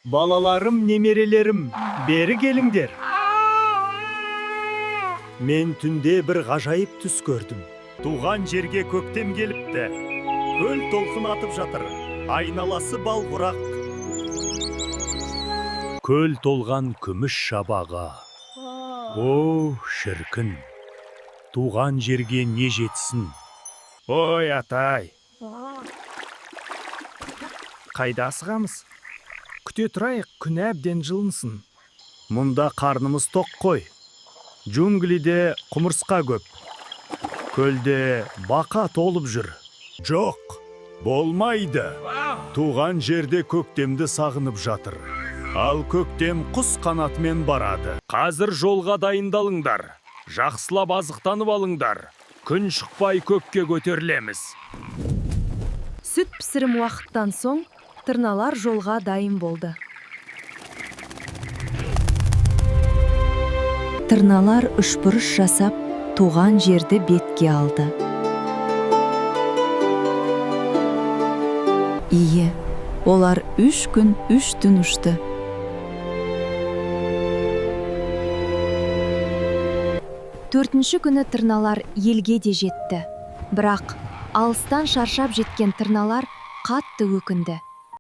Балаларым, немерелерим, бері келіңдер. Мен түнде бір ғажайып түс көрдім. Туған жерге көктем келіпті. Көл толқын атып жатыр. Айналасы балғұрақ. Көл толған күміс шабаға. О, шіркін. Туған жерге не жетсін? Ой, атай. Қайда асығамыз? Күте тұрайық, күн әбден жылынсын. Мұнда қарнымыз тоқ қой. Джунглиде құмырсқа көп. Көлде бақа толып жүр. Жоқ, болмайды. Туған жерде көктемді сағынып жатыр. Ал көктем құс қанатымен барады. Қазір жолға дайындалыңдар. Жақсылап азықтанып алыңдар. Күн шықпай көкке көтерілеміз. Сүт пісірім уақыттан соң тырналар жолға дайын болды. Тырналар үшбұрыш жасап, туған жерді бетке алды. Ие, олар 3 күн 3 түн ұшты. Төртінші күні тырналар елге де жетті. Бірақ алыстан шаршап жеткен тырналар қатты өкінді.